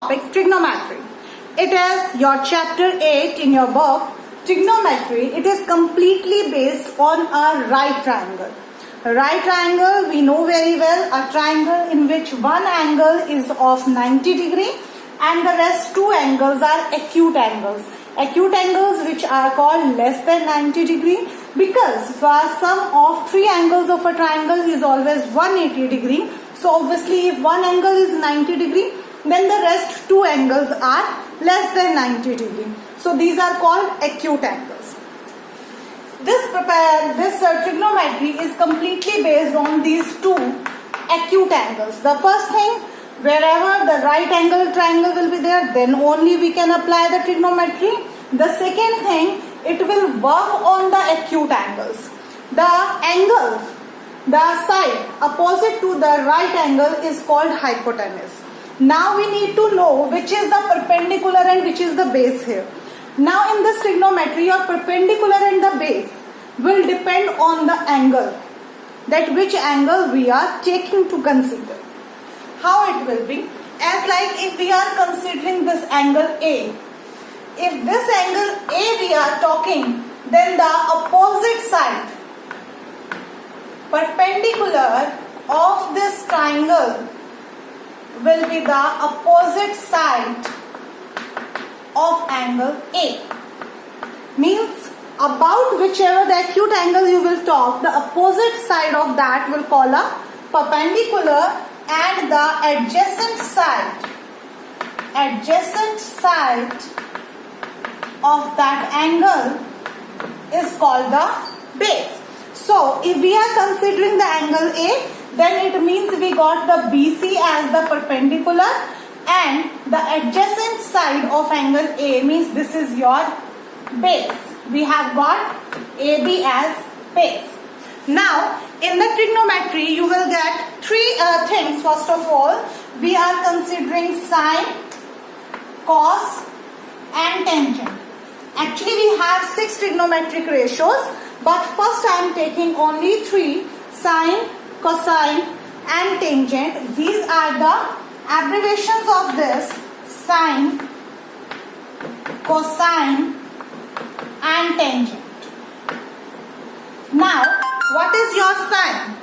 topic trigonometry. It is your chapter 8 in your book trigonometry. It is completely based on a right triangle. A right triangle we know very well, a triangle in which one angle is of 90 degree and the rest two angles are acute angles. Acute angles which are called less than 90 degree because the sum of three angles of a triangle is always 180 degree. So obviously if one angle is 90 degree, then the rest two angles are less than 90 degree. So these are called acute angles. This trigonometry is completely based on these two acute angles. The first thing, wherever the right angle triangle will be there, then only we can apply the trigonometry. The second thing, it will work on the acute angles. The angle, the side opposite to the right angle is called hypotenuse. Now we need to know which is the perpendicular and which is the base here. Now in this trigonometry, your perpendicular and the base will depend on the angle, that which angle we are taking to consider. How it will be? As like if we are considering this angle A. If this angle A we are talking, then the opposite side, perpendicular of this triangle will be the opposite side of angle A. Means about whichever the acute angle you will talk, the opposite side of that will call a perpendicular and the adjacent side of that angle is called the base. So if we are considering the angle A, then it means we got the BC as the perpendicular and the adjacent side of angle A means this is your base. We have got AB as base. Now in the trigonometry you will get three things. First of all, we are considering sine, cos and tangent. Actually we have 6 trigonometric ratios, but first I am taking only 3: sine, cosine and tangent. These are the abbreviations of this: sine, cosine and tangent. Now what is your sine?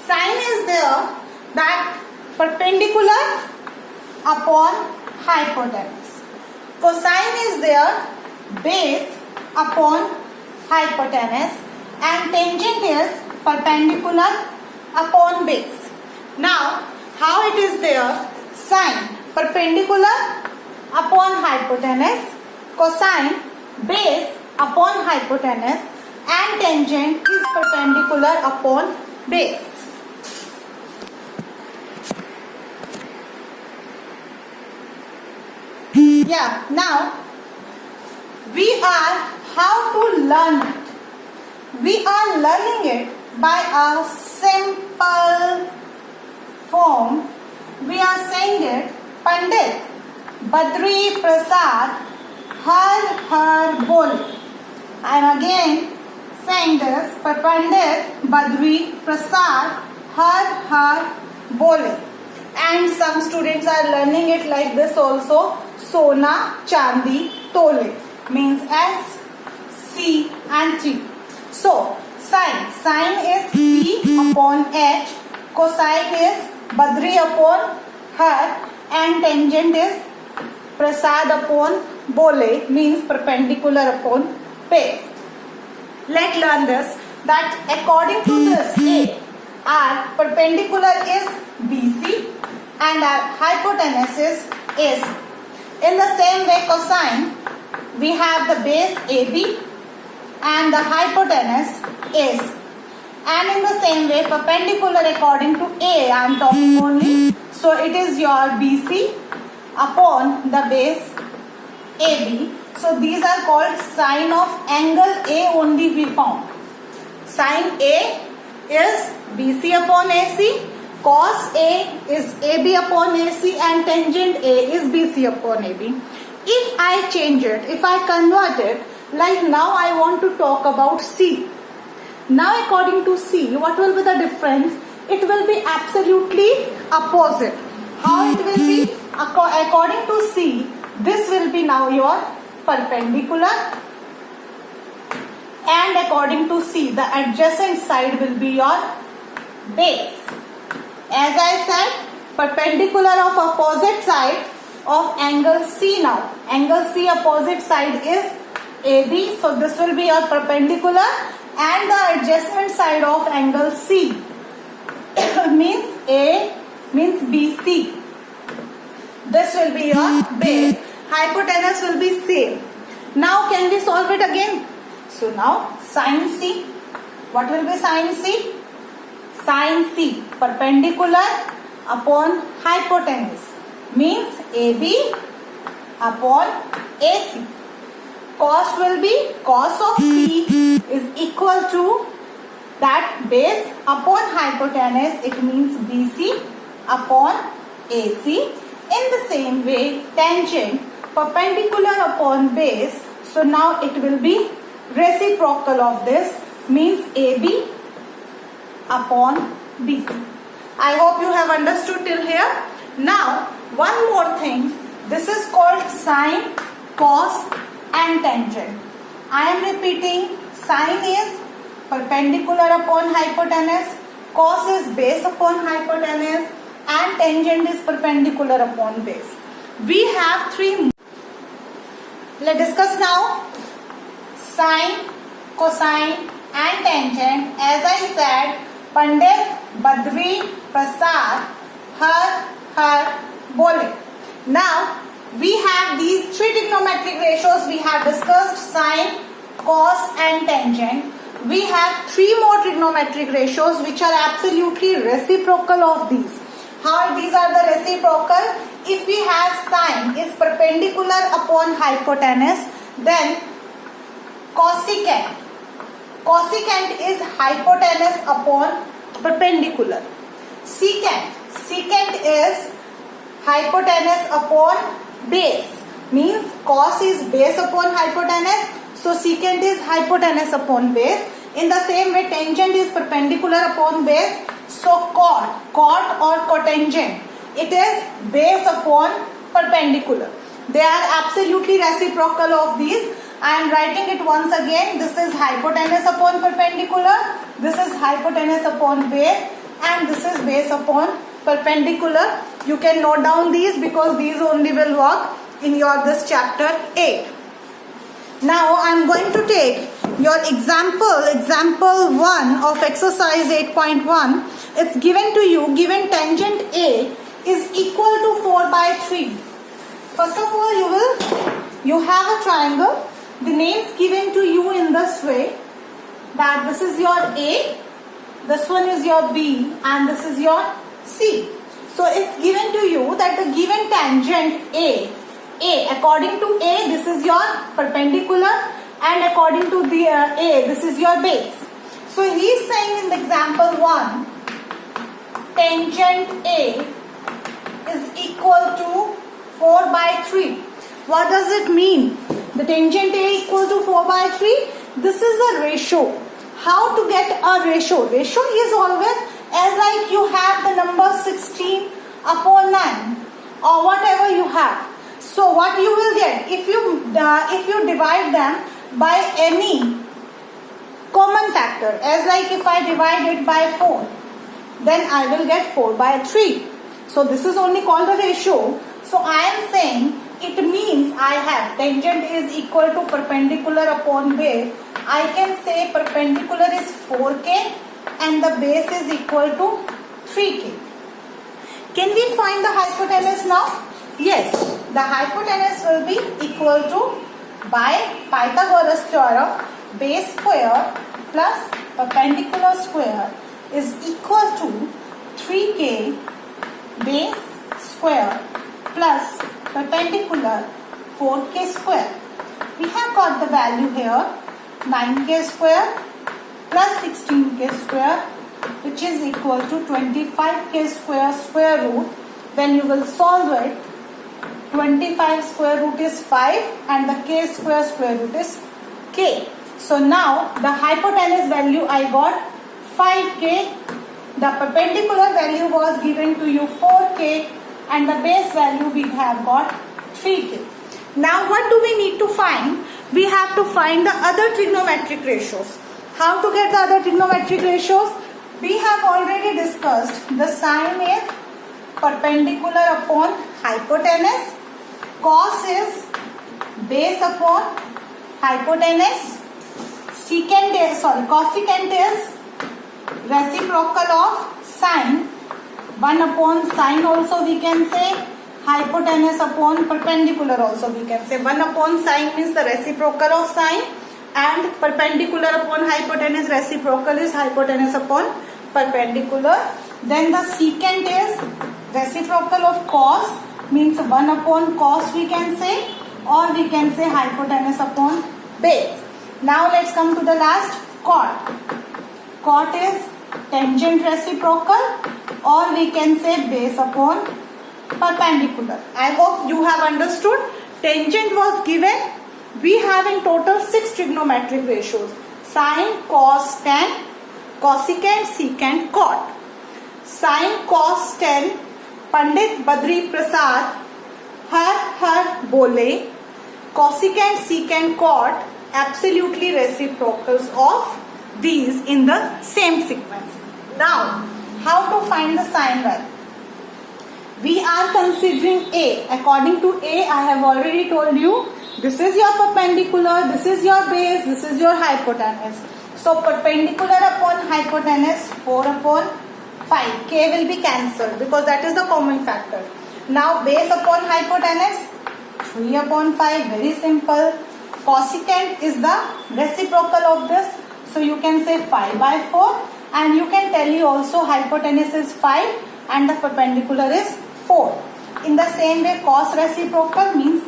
Sine is there, that perpendicular upon hypotenuse. Cosine is there, base upon hypotenuse, and tangent is perpendicular upon base. Now how it is there? Sine perpendicular upon hypotenuse, cosine base upon hypotenuse, and tangent is perpendicular upon base. Yeah, now we are how to learn it. We are learning it by a simple form. We are saying it: Pandit Badri Prasad har bole. I am again saying this: Pandit Badri Prasad har bole. And some students are learning it like this also: Sona Chandi Tole, means S, C and T. So sine is P upon H, cosine is Badri upon her, and tangent is Prasad upon bole, means perpendicular upon base. Let's learn this, that according to this A, our perpendicular is BC and our hypotenuse is AC. In the same way, cosine, we have the base AB and the hypotenuse is. And in the same way, perpendicular according to A, I am talking only. So it is your BC upon the base AB. So these are called sine of angle A only we found. Sine A is BC upon AC, cos A is AB upon AC, and tangent A is BC upon AB. If I change it, if I convert it, like now I want to talk about C. Now according to C, what will be the difference? It will be absolutely opposite. How it will be? according to C, this will be now your perpendicular, and according to C, the adjacent side will be your base. As I said, perpendicular of opposite side of angle C now. Angle C opposite side is AB, so this will be your perpendicular, and the adjacent side of angle C means A means BC. This will be your base. Hypotenuse will be same. Now can we solve it again? So now sin C. What will be sin C? Sin C perpendicular upon hypotenuse means AB upon AC. Cos will be cos of C is equal to that base upon hypotenuse, it means BC upon AC. In the same way, tangent perpendicular upon base, so now it will be reciprocal of this, means AB upon BC. I hope you have understood till here. Now one more thing, this is called sine, cos and tangent. I am repeating, sine is perpendicular upon hypotenuse, cos is base upon hypotenuse, and tangent is perpendicular upon base. We have three. Let's discuss now sine, cosine and tangent. As I said, Pandit, Badri, Prasad, har, bole. Now we have these three trigonometric ratios. We have discussed sine, cos and tangent. We have three more trigonometric ratios which are absolutely reciprocal of these. How these are the reciprocal? If we have sine is perpendicular upon hypotenuse, then cosecant. Cosecant is hypotenuse upon perpendicular. Secant is hypotenuse upon base. Means cos is base upon hypotenuse, so secant is hypotenuse upon base. In the same way, tangent is perpendicular upon base, so cot or cotangent, it is base upon perpendicular. They are absolutely reciprocal of these. I am writing it once again. This is hypotenuse upon perpendicular, this is hypotenuse upon base, and this is base upon perpendicular. You can note down these because these only will work in your this chapter 8. Now I am going to take your example 1 of exercise 8.1. It's given to you, given tangent A is equal to 4/3. First of all, you have a triangle. The names given to you in this way, that this is your A, this one is your B, and this is your C. So it's given to you that the given tangent A, according to A, this is your perpendicular, and according to the A, this is your base. So he is saying in the example 1, tangent A is equal to 4/3. What does it mean? The tangent A equal to 4/3. This is a ratio. How to get a ratio? Ratio is always as like you have the number 16 upon 9 or whatever you have. So what you will get if you divide them by any common factor, as like if I divide it by 4, then I will get 4/3. So this is only called a ratio. So I am saying it means I have tangent is equal to perpendicular upon base. I can say perpendicular is 4k and the base is equal to 3k. Can we find the hypotenuse now? Yes, the hypotenuse will be equal to, by Pythagoras theorem, base square plus perpendicular square is equal to 3k base square plus perpendicular 4k square. We have got the value here, 9k square plus 16k square, which is equal to 25k square root. When you will solve it, 25 square root is 5 and the k square root is k. So now the hypotenuse value I got 5k, the perpendicular value was given to you 4k, and the base value we have got 3k. Now what do we need to find? We have to find the other trigonometric ratios. How to get the other trigonometric ratios? We have already discussed the sine is perpendicular upon hypotenuse, cos is base upon hypotenuse, cosecant is reciprocal of sine, 1 upon sine also we can say, hypotenuse upon perpendicular also we can say. 1 upon sine means the reciprocal of sine, and perpendicular upon hypotenuse reciprocal is hypotenuse upon perpendicular. Then the secant is reciprocal of cos, means 1 upon cos we can say, or we can say hypotenuse upon base. Now let's come to the last, cot. Cot is tangent reciprocal, or we can say base upon perpendicular. I hope you have understood. Tangent was given. We have in total 6 trigonometric ratios: sine, cos, tan, cosecant, secant, cot. Sine, cos, tan, Pandit Badri Prasad har bole. Cosecant, secant, cot absolutely reciprocals of these in the same sequence. Now, how to find the sine value? We are considering A. According to A, I have already told you, this is your perpendicular, this is your base, this is your hypotenuse. So, perpendicular upon hypotenuse, 4 upon 5. K will be cancelled because that is the common factor. Now, base upon hypotenuse, 3 upon 5, very simple. Cosecant is the reciprocal of this. So, you can say 5 by 4, and you can tell you also hypotenuse is 5 and the perpendicular is 4. In the same way, cos reciprocal means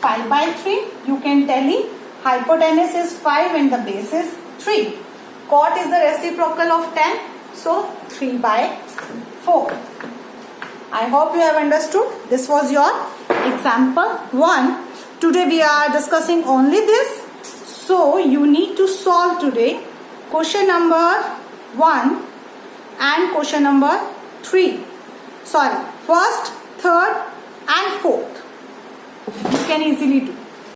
5 by 3. You can tell me hypotenuse is 5 and the base is 3. Cot is the reciprocal of tan, so 3 by 4. I hope you have understood. This was your example 1. Today we are discussing only this. So you need to solve today question number 1 and question number 3. Sorry, first, third and fourth. You can easily do.